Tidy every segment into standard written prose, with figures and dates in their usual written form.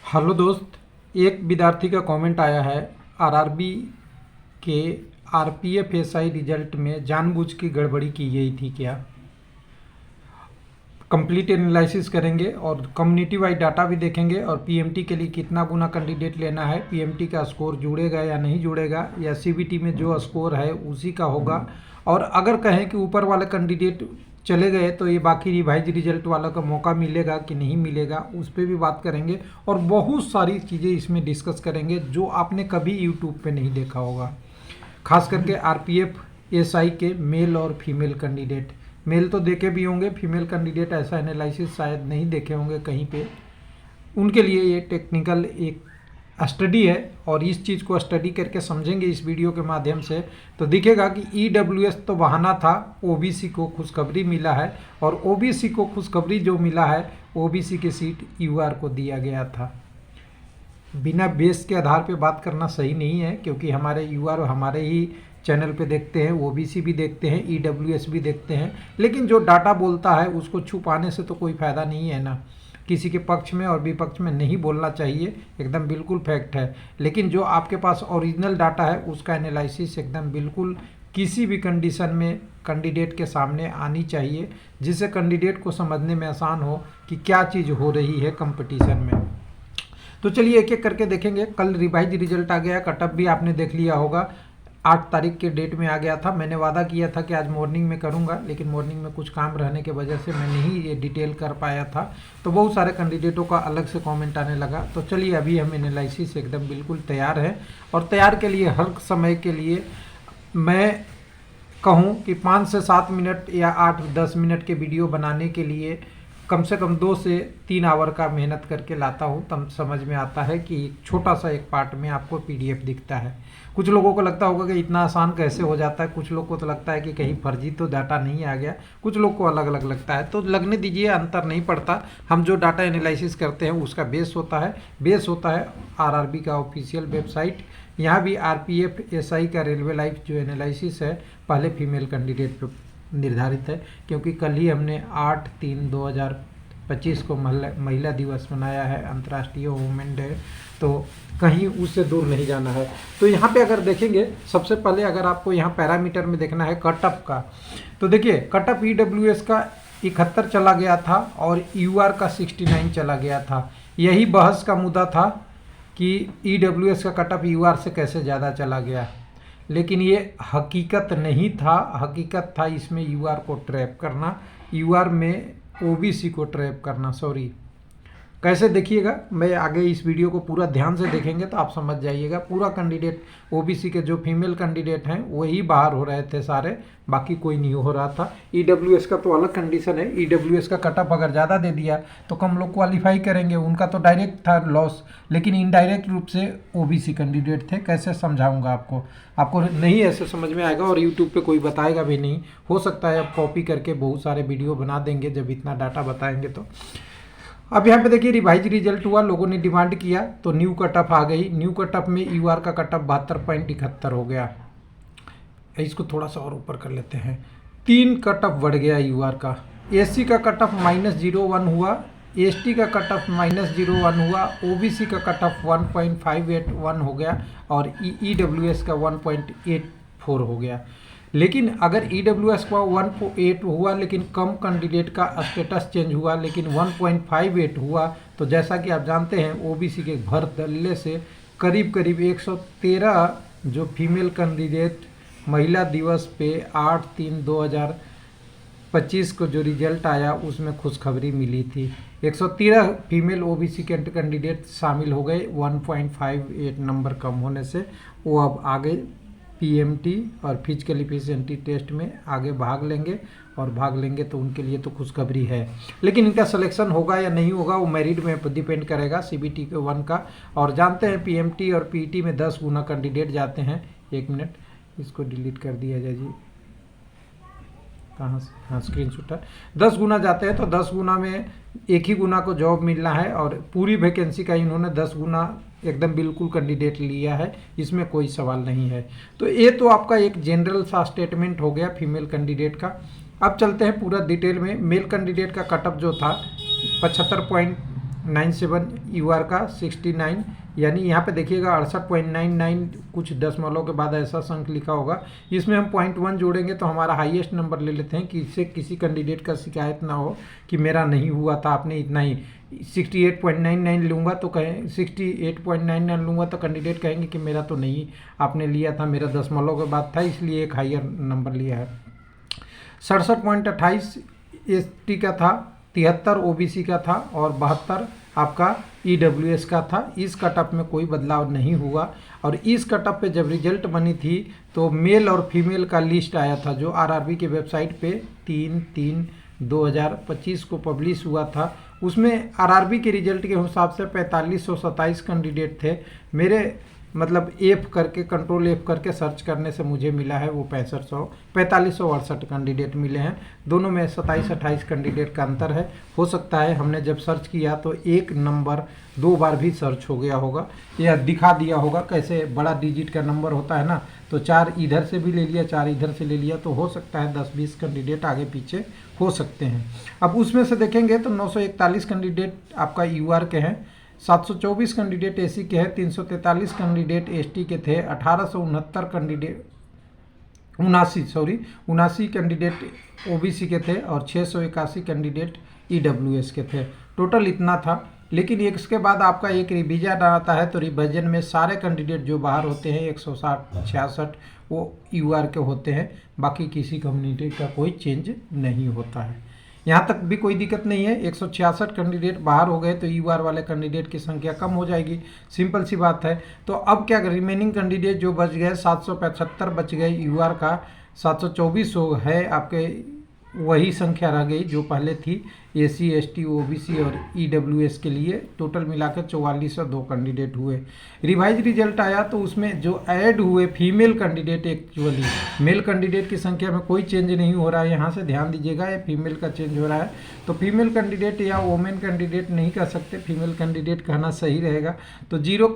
Hello दोस्त, एक विद्यार्थी का कमेंट आया है। आरआरबी के आरपीएफ एसआई रिजल्ट में जानबूझ के गड़बड़ी की गई थी क्या? कंप्लीट एनालिसिस करेंगे और कम्युनिटी वाइज डाटा भी देखेंगे और पीएमटी के लिए कितना गुना कैंडिडेट लेना है, पीएमटी का स्कोर जुड़ेगा या नहीं जुड़ेगा, या सीबीटी में जो स्कोर है उसी का होगा। और अगर कहें कि ऊपर वाले कैंडिडेट चले गए तो ये बाकी रिवाइज रिजल्ट वालों का मौका मिलेगा कि नहीं मिलेगा, उस पर भी बात करेंगे। और बहुत सारी चीज़ें इसमें डिस्कस करेंगे जो आपने कभी यूट्यूब पे नहीं देखा होगा, खास करके आरपीएफ एसआई के मेल और फीमेल कैंडिडेट। मेल तो देखे भी होंगे, फीमेल कैंडिडेट ऐसा एनालिसिस शायद नहीं देखे होंगे कहीं पे। उनके लिए ये टेक्निकल एक स्टडी है और इस चीज़ को स्टडी करके समझेंगे इस वीडियो के माध्यम से तो दिखेगा कि ईडब्ल्यूएस तो बहाना था, ओबीसी को खुशखबरी मिला है। और ओबीसी को खुशखबरी जो मिला है, ओबीसी की सीट यूआर को दिया गया था। बिना बेस के आधार पे बात करना सही नहीं है, क्योंकि हमारे यूआर हमारे ही चैनल पे देखते हैं, ओबीसी भी देखते हैं, ईडब्ल्यूएस भी देखते हैं। लेकिन जो डाटा बोलता है उसको छुपाने से तो कोई फ़ायदा नहीं है ना। किसी के पक्ष में और विपक्ष में नहीं बोलना चाहिए, एकदम बिल्कुल फैक्ट है। लेकिन जो आपके पास ओरिजिनल डाटा है उसका एनालिसिस एकदम बिल्कुल किसी भी कंडीशन में कैंडिडेट के सामने आनी चाहिए, जिससे कैंडिडेट को समझने में आसान हो कि क्या चीज़ हो रही है कंपटीशन में। तो चलिए एक एक करके देखेंगे। कल रिवाइज रिजल्ट आ गया, कटअप भी आपने देख लिया होगा। 8 तारीख के डेट में आ गया था। मैंने वादा किया था कि आज मॉर्निंग में करूंगा, लेकिन मॉर्निंग में कुछ काम रहने की वजह से मैं नहीं ये डिटेल कर पाया था। तो बहुत सारे कैंडिडेटों का अलग से कमेंट आने लगा। तो चलिए अभी हम एनालिसिस एकदम बिल्कुल तैयार है, और तैयार के लिए हर समय के लिए मैं कहूँ कि 5 से 7 मिनट या 8-10 मिनट के वीडियो बनाने के लिए कम से कम 2 से 3 आवर का मेहनत करके लाता हूँ, तब समझ में आता है कि छोटा सा एक पार्ट में आपको पीडीएफ दिखता है। कुछ लोगों को लगता होगा कि इतना आसान कैसे हो जाता है, कुछ लोग को तो लगता है कि कहीं फर्जी तो डाटा नहीं आ गया, कुछ लोग को अलग अलग लगता है। तो लगने दीजिए, अंतर नहीं पड़ता। हम जो डाटा एनालिसिस करते हैं उसका बेस होता है आरआरबी का ऑफिशियल वेबसाइट। यहाँ भी आरपीएफ एसआई का रेलवे लाइफ जो एनालिसिस है पहले फीमेल कैंडिडेट पे निर्धारित है, क्योंकि कल ही हमने 8/3/2025 को महिला दिवस मनाया है, अंतर्राष्ट्रीय वुमेन डे। तो कहीं उससे दूर नहीं जाना है। तो यहाँ पे अगर देखेंगे, सबसे पहले अगर आपको यहाँ पैरामीटर में देखना है कटअप का, तो देखिए कटअप ईडब्ल्यूएस का 71 चला गया था और यूआर का 69 चला गया था। यही बहस का मुद्दा था कि ईडब्ल्यूएस का कटअप यूआर से कैसे ज़्यादा चला गया, लेकिन ये हकीकत नहीं था। हकीकत था इसमें यूआर को ट्रैप करना, यूआर में ओबीसी को ट्रैप करना। सॉरी, कैसे देखिएगा, मैं आगे इस वीडियो को पूरा ध्यान से देखेंगे तो आप समझ जाइएगा। पूरा कैंडिडेट ओबीसी के जो फीमेल कैंडिडेट हैं वही बाहर हो रहे थे सारे, बाकी कोई नहीं हो रहा था। ईडब्ल्यूएस का तो अलग कंडीशन है। ईडब्ल्यूएस का कटअप अगर ज़्यादा दे दिया तो कम लोग क्वालिफाई करेंगे, उनका तो डायरेक्ट था लॉस। लेकिन इनडायरेक्ट रूप से ओबीसी कैंडिडेट थे। कैसे समझाऊंगा आपको नहीं ऐसे समझ में आएगा, और यूट्यूब पे कोई बताएगा भी नहीं। हो सकता है आप कॉपी करके बहुत सारे वीडियो बना देंगे जब इतना डाटा बताएंगे तो। अब यहाँ पे देखिए रिवाइज रिजल्ट हुआ, लोगों ने डिमांड किया तो न्यू कटअप आ गई। न्यू कटअप में यूआर का कटअप 72.71 हो गया। इसको थोड़ा सा और ऊपर कर लेते हैं। 3 कटअप बढ़ गया यूआर का। एससी का कटअप -01 हुआ, एसटी का कटअप -01 हुआ, ओबीसी का कटअप 1.581 हो गया, और ईडब्ल्यूएस का 1.84 हो गया। लेकिन अगर ईडब्ल्यूएस का 1.8 हुआ लेकिन कम कैंडिडेट का स्टेटस चेंज हुआ, लेकिन 1.58 हुआ, तो जैसा कि आप जानते हैं ओबीसी के भर दल्ले से करीब करीब 113 जो फीमेल कैंडिडेट महिला दिवस पे 8/3/2025 को जो रिजल्ट आया उसमें खुशखबरी मिली थी। 113 फीमेल ओबीसी के कैंडिडेट शामिल हो गए। 1.58 नंबर कम होने से वो अब आगे पीएमटी और फिजिकल एफिशिएंसी टेस्ट में आगे भाग लेंगे, और भाग लेंगे तो उनके लिए तो खुशखबरी है। लेकिन इनका सिलेक्शन होगा या नहीं होगा वो मेरिट में डिपेंड करेगा, सीबीटी के 1 का। और जानते हैं पीएमटी और पीटी में 10 गुना कैंडिडेट जाते हैं। 1 मिनट, इसको डिलीट कर दिया जाए जी, कहाँ से, हाँ स्क्रीन शॉट है। 10 गुना जाते हैं तो 10 गुना में 1 ही गुना को जॉब मिलना है, और पूरी वैकेंसी का इन्होंने 10 गुना एकदम बिल्कुल कैंडिडेट लिया है, इसमें कोई सवाल नहीं है। तो ये तो आपका एक जनरल सा स्टेटमेंट हो गया फीमेल कैंडिडेट का। अब चलते हैं पूरा डिटेल में। मेल कैंडिडेट का कटअप जो था 75 97 यूआर का 69, यानी यहाँ पे देखिएगा 68.99 कुछ दशमलव के बाद ऐसा अंक लिखा होगा। इसमें हम 0.1 जोड़ेंगे तो हमारा हाईएस्ट नंबर ले लेते हैं कि इससे किसी कैंडिडेट का शिकायत ना हो कि मेरा नहीं हुआ था, आपने इतना ही 68.99 लूँगा तो कहें 68.99 लूँगा तो कैंडिडेट कहेंगे कि मेरा तो नहीं आपने लिया था, मेरा दशमलव के बाद था इसलिए एक हाइयर नंबर लिया है। 67.28 एसटी का था, 73 ओबीसी का था और 72 आपका ईडब्ल्यूएस का था। इस कटअप में कोई बदलाव नहीं हुआ और इस कटअप पे जब रिजल्ट बनी थी तो मेल और फीमेल का लिस्ट आया था जो आरआरबी के वेबसाइट पे 3/3/2025 को पब्लिश हुआ था। उसमें आरआरबी के रिजल्ट के हिसाब से 4527 कैंडिडेट थे। मेरे मतलब एफ करके कंट्रोल एफ करके सर्च करने से मुझे मिला है वो 4568 कैंडिडेट मिले हैं। दोनों में 27-28 कैंडिडेट का अंतर है। हो सकता है हमने जब सर्च किया तो एक नंबर 2 बार भी सर्च हो गया होगा या दिखा दिया होगा, कैसे बड़ा डिजिट का नंबर होता है ना, तो 4 इधर से भी ले लिया 4 इधर से ले लिया तो हो सकता है 10-20 कैंडिडेट आगे पीछे हो सकते हैं। अब उसमें से देखेंगे तो 941 कैंडिडेट आपका यूआर के हैं, 724 कैंडिडेट एसी के हैं, 343 कैंडिडेट एसटी के थे, 1869 कैंडिडेट 79 कैंडिडेट ओबीसी के थे और 681 कैंडिडेट ईडब्ल्यूएस के थे। टोटल इतना था। लेकिन इसके बाद आपका एक रिवीजन आता है तो रिवीजन में सारे कैंडिडेट जो बाहर होते हैं 166 वो यूआर के होते हैं, बाकी किसी कम्युनिटी का कोई चेंज नहीं होता है। यहाँ तक भी कोई दिक्कत नहीं है। 166 कैंडिडेट बाहर हो गए तो यूआर वाले कैंडिडेट की संख्या कम हो जाएगी, सिंपल सी बात है। तो अब क्या रिमेनिंग कैंडिडेट जो बच गए 775 बच गए यूआर का, 724 है आपके वही संख्या रह गई जो पहले थी एसी एसटी ओबीसी और ईडब्ल्यूएस के लिए। टोटल मिलाकर 4402 कैंडिडेट हुए। रिवाइज रिजल्ट आया तो उसमें जो ऐड हुए female candidate, actually male candidate की संख्या में कोई चेंज नहीं हो रहा है। यहाँ से ध्यान दीजिएगा, ये फीमेल का चेंज हो रहा है। तो फीमेल कैंडिडेट या वोमेन कैंडिडेट नहीं कह सकते, फीमेल कैंडिडेट कहना सही रहेगा। तो 0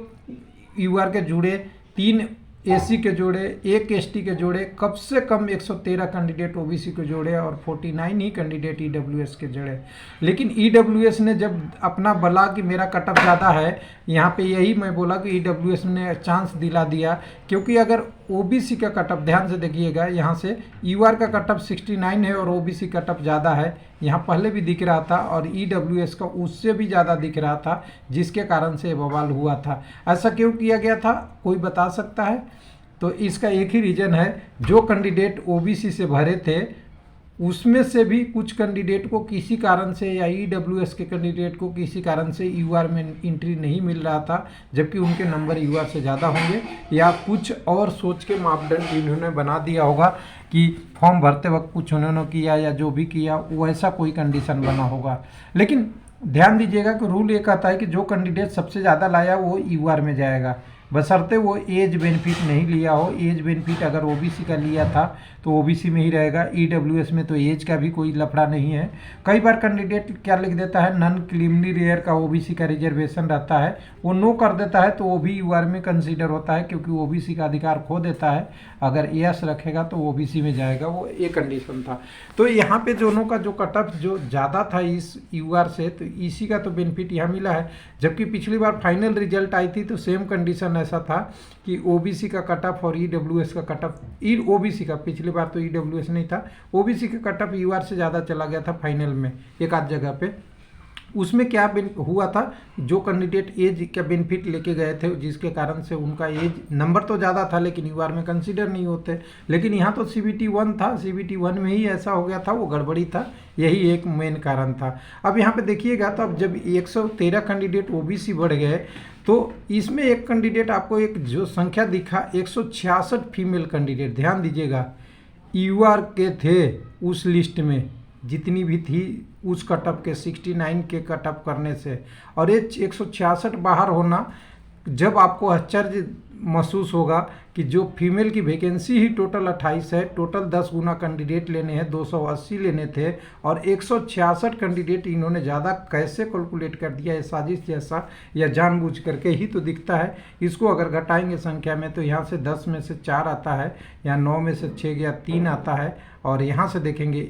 यूआर के जुड़े, 3 एसी के जोड़े, 1 एसटी के जोड़े, कम से कम 113 कैंडिडेट ओबीसी के जोड़े और 49 ही कैंडिडेट ईडब्ल्यूएस के जोड़े। लेकिन ईडब्ल्यूएस ने जब अपना बोला कि मेरा कटअप ज़्यादा है, यहाँ पे यही मैं बोला कि ईडब्ल्यूएस ने चांस दिला दिया, क्योंकि अगर ओबीसी का कटअप ध्यान से देखिएगा, यहाँ से यूआर का कटअप 69 है और ओबीसी कटअप ज़्यादा है, यहाँ पहले भी दिख रहा था और ईडब्ल्यूएस का उससे भी ज़्यादा दिख रहा था, जिसके कारण से बवाल हुआ था। ऐसा क्यों किया गया था कोई बता सकता है? तो इसका एक ही रीज़न है, जो कैंडिडेट ओबीसी से भरे थे उसमें से भी कुछ कैंडिडेट को किसी कारण से या ईडब्ल्यूएस के कैंडिडेट को किसी कारण से यूआर में एंट्री नहीं मिल रहा था, जबकि उनके नंबर यूआर से ज़्यादा होंगे, या कुछ और सोच के मापदंड इन्होंने बना दिया होगा कि फॉर्म भरते वक्त कुछ उन्होंने किया या जो भी किया वैसा कोई कंडीशन बना होगा। लेकिन ध्यान दीजिएगा कि रूल ये कहता है कि जो कैंडिडेट सबसे ज़्यादा लाया वो यूआर में जाएगा, बशर्ते वो एज बेनिफिट नहीं लिया हो। एज बेनिफिट अगर ओबीसी का लिया था तो ओबीसी में ही रहेगा। ईडब्ल्यूएस में तो एज का भी कोई लफड़ा नहीं है। कई बार कैंडिडेट क्या लिख देता है, नॉन क्रीमी लेयर का ओबीसी का रिजर्वेशन रहता है, वो नो कर देता है तो वो भी यूआर में कंसीडर होता है, क्योंकि ओबीसी का अधिकार खो देता है। अगर यस रखेगा तो ओबीसी में जाएगा, वो एक कंडीशन था। तो यहाँ पे दोनों का जो कटअप जो ज़्यादा था इस यूआर से, तो इसी का तो बेनिफिट यहाँ मिला है। जबकि पिछली बार फाइनल रिजल्ट आई थी तो सेम कंडीशन ऐसा था कि ओबीसी का कटअप और ईडब्ल्यूएस का कटअप, ओबीसी का, पिछली बार तो ईडब्ल्यूएस नहीं था, ओबीसी का कटअप यूआर से ज़्यादा चला गया था फाइनल में एक आध जगह पे। उसमें क्या हुआ था, जो कैंडिडेट एज का बेनिफिट लेके गए थे जिसके कारण से उनका एज नंबर तो ज़्यादा था लेकिन यूआर में कंसीडर नहीं होते। लेकिन यहाँ तो CBT 1 था, CBT 1 में ही ऐसा हो गया था, वो गड़बड़ी था, यही एक मेन कारण था। अब यहाँ पे देखिएगा तो अब जब 113 कैंडिडेट ओबीसी बढ़ गए तो इसमें एक कैंडिडेट आपको एक जो संख्या दिखा 166 फीमेल कैंडिडेट, ध्यान दीजिएगा, यूआर के थे उस लिस्ट में जितनी भी थी उस कटअप के 69 के कटअप करने से, और ये 166 बाहर होना, जब आपको आश्चर्य महसूस होगा कि जो फीमेल की वैकेंसी ही टोटल 28 है, टोटल 10 गुना कैंडिडेट लेने हैं, 280 लेने थे और 166 कैंडिडेट इन्होंने ज़्यादा कैसे कैलकुलेट कर दिया है, साजिश जैसा या जानबूझ करके ही तो दिखता है। इसको अगर घटाएंगे संख्या में तो यहाँ से 10 में से 4 आता है, या 9 में से 6 या 3 आता है, और यहाँ से देखेंगे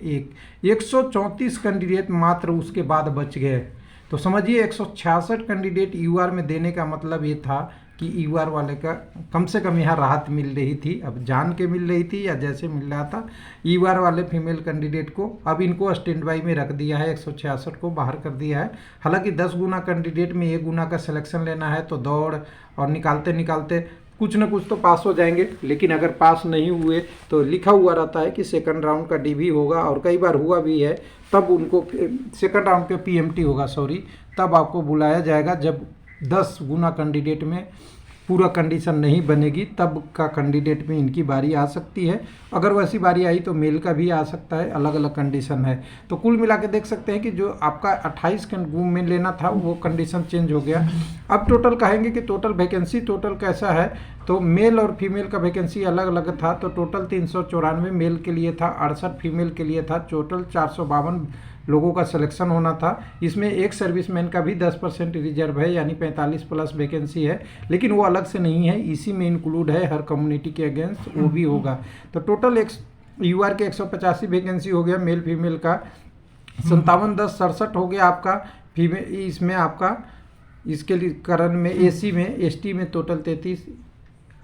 134 कैंडिडेट मात्र उसके बाद बच गए। तो समझिए 166 कैंडिडेट यूआर में देने का मतलब ये था कि यूआर वाले का कम से कम यहाँ राहत मिल रही थी, अब जान के मिल रही थी या जैसे मिल रहा था। यूआर वाले फीमेल कैंडिडेट को अब इनको स्टैंड बाई में रख दिया है, 166 को बाहर कर दिया है। हालांकि 10 गुना कैंडिडेट में 1 गुना का सिलेक्शन लेना है, तो दौड़ और निकालते निकालते कुछ ना कुछ तो पास हो जाएंगे, लेकिन अगर पास नहीं हुए तो लिखा हुआ रहता है कि सेकंड राउंड का डीवी होगा, और कई बार हुआ भी है। तब उनको सेकंड राउंड के पीएमटी होगा, सॉरी, तब आपको बुलाया जाएगा जब 10 गुना कैंडिडेट में पूरा कंडीशन नहीं बनेगी, तब का कैंडिडेट में इनकी बारी आ सकती है। अगर वैसी बारी आई तो मेल का भी आ सकता है, अलग अलग कंडीशन है। तो कुल मिला के देख सकते हैं कि जो आपका 28 में लेना था वो कंडीशन चेंज हो गया। अब टोटल कहेंगे कि टोटल वैकेंसी टोटल कैसा है, तो मेल और फीमेल का वैकेंसी अलग अलग था। तो टोटल 394 मेल के लिए था, 68 फीमेल के लिए था। टोटल 452 लोगों का सिलेक्शन होना था। इसमें एक सर्विसमैन का भी 10% रिजर्व है, यानी 45 प्लस वैकेंसी है, लेकिन वो अलग से नहीं है, इसी में इंक्लूड है। हर कम्युनिटी के अगेंस्ट वो भी होगा। तो टोटल यूआर के 185 वैकेंसी हो गया मेल फीमेल का। 57 10 67 हो गया आपका फीमेल। इसमें आपका इसके लिए करण में एसी में, एसटी में टोटल 33,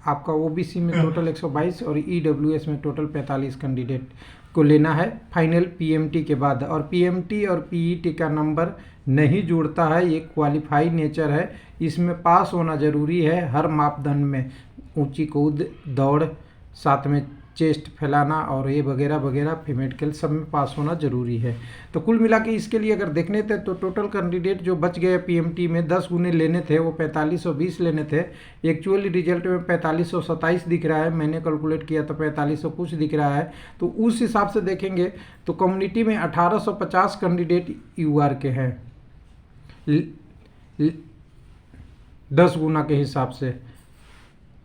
आपका ओबीसी में टोटल 122 और ईडब्ल्यूएस में टोटल 45 कैंडिडेट को लेना है फाइनल पीएमटी के बाद। और पीएमटी और पीईटी का नंबर नहीं जुड़ता है, ये क्वालिफाई नेचर है। इसमें पास होना जरूरी है हर मापदंड में, ऊंची कूद, दौड़, साथ में चेस्ट फैलाना और ये वगैरह वगैरह मेडिकल सब में पास होना जरूरी है। तो कुल मिला के इसके लिए अगर देखने थे तो टोटल कैंडिडेट जो बच गए पीएमटी में 10 गुने लेने थे वो 4520 लेने थे। एक्चुअली रिजल्ट में 4527 दिख रहा है, मैंने कैलकुलेट किया तो 4500 कुछ दिख रहा है। तो उस हिसाब से देखेंगे तो कम्युनिटी में 1850 कैंडिडेट यूआर के हैं 10 गुना के हिसाब से।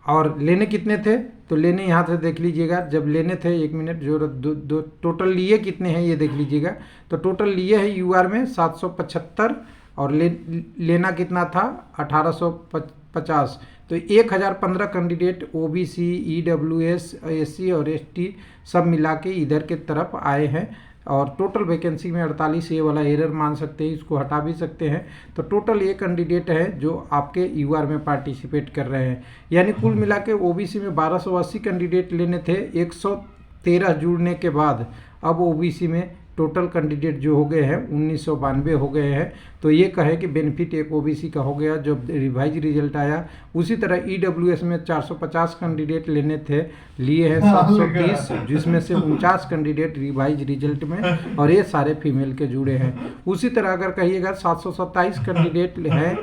और लेने कितने थे, तो लेने यहाँ से देख लीजिएगा, जब लेने थे 1 मिनट, जो दो टोटल लिए कितने हैं ये देख लीजिएगा। तो टोटल लिए है यूआर में 775 और लेना कितना था 1850। तो 1015 कैंडिडेट ओबीसी, ईडब्ल्यूएस, एससी और एसटी सब मिला के इधर के तरफ आए हैं। और टोटल वैकेंसी में 48, ये वाला एरर मान सकते हैं, इसको हटा भी सकते हैं। तो टोटल ये कैंडिडेट है जो आपके यूआर में पार्टिसिपेट कर रहे हैं। यानी कुल मिला के ओबीसी में 1280 कैंडिडेट लेने थे, 113 जुड़ने के बाद अब ओबीसी में टोटल कैंडिडेट जो हो गए हैं 1992 हो गए हैं। तो ये कहे कि बेनिफिट एक ओबीसी का हो गया जो रिवाइज रिजल्ट आया। उसी तरह ईडब्ल्यूएस में 450 कैंडिडेट लेने थे, लिए हैं 730, जिसमें से 49 कैंडिडेट रिवाइज रिजल्ट में, और ये सारे फीमेल के जुड़े हैं। उसी तरह अगर कहिएगा 727 कैंडिडेट हैं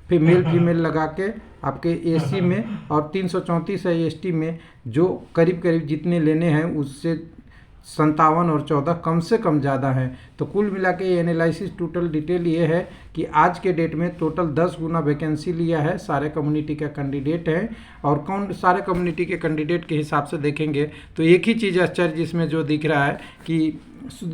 फीमेल लगा के आपके एसी में, और 334 है एसटी में, जो करीब करीब जितने लेने हैं उससे 57 और 14 कम से कम ज़्यादा है। तो कुल मिला के एनालिसिस टोटल डिटेल ये है कि आज के डेट में टोटल 10 गुना वैकेंसी लिया है, सारे कम्युनिटी का कैंडिडेट हैं। और कौन सारे कम्युनिटी के कैंडिडेट के हिसाब से देखेंगे तो एक ही चीज़ आश्चर्य जिसमें जो दिख रहा है कि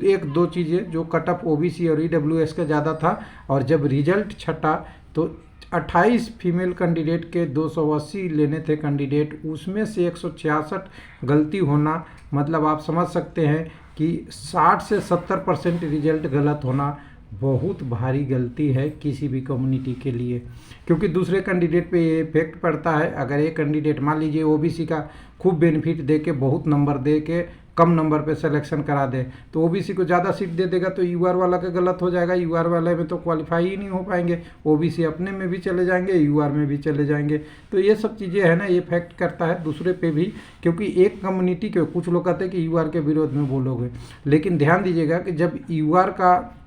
एक दो चीज़ें, जो कट ऑफ ओबीसी और ईडब्ल्यूएस का ज़्यादा था, और जब रिजल्ट छटा तो 28 फीमेल कैंडिडेट के 280 लेने थे कैंडिडेट, उसमें से 166 गलती होना, मतलब आप समझ सकते हैं कि 60 से 70% रिजल्ट गलत होना बहुत भारी गलती है किसी भी कम्युनिटी के लिए, क्योंकि दूसरे कैंडिडेट पे ये इफेक्ट पड़ता है। अगर एक कैंडिडेट मान लीजिए ओबीसी का खूब बेनिफिट दे के, बहुत नंबर दे के कम नंबर पे सिलेक्शन करा दे, तो ओबीसी को ज़्यादा सीट दे देगा तो यूआर वाला का गलत हो जाएगा। यूआर वाले में तो क्वालिफाई ही नहीं हो पाएंगे, ओबीसी अपने में भी चले जाएंगे, यूआर में भी चले जाएंगे। तो ये सब चीज़ें हैं ना, ये इफेक्ट करता है दूसरे पे भी, क्योंकि एक कम्युनिटी के कुछ लोग कहते हैं कि यूआर के विरोध में बोलोगे, लेकिन ध्यान दीजिएगा कि जब यूआर का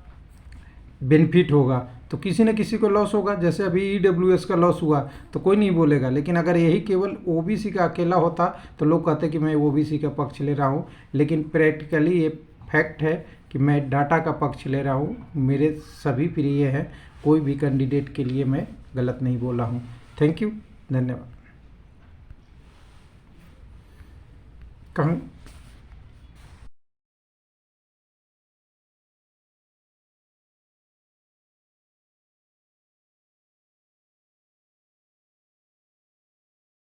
बेनिफिट होगा तो किसी न किसी को लॉस होगा। जैसे अभी ईडब्ल्यूएस का लॉस हुआ तो कोई नहीं बोलेगा, लेकिन अगर यही केवल ओबीसी का अकेला होता तो लोग कहते कि मैं ओबीसी का पक्ष ले रहा हूँ। लेकिन प्रैक्टिकली ये फैक्ट है कि मैं डाटा का पक्ष ले रहा हूँ, मेरे सभी प्रिय हैं, कोई भी कैंडिडेट के लिए मैं गलत नहीं बोला हूँ। थैंक यू, धन्यवाद।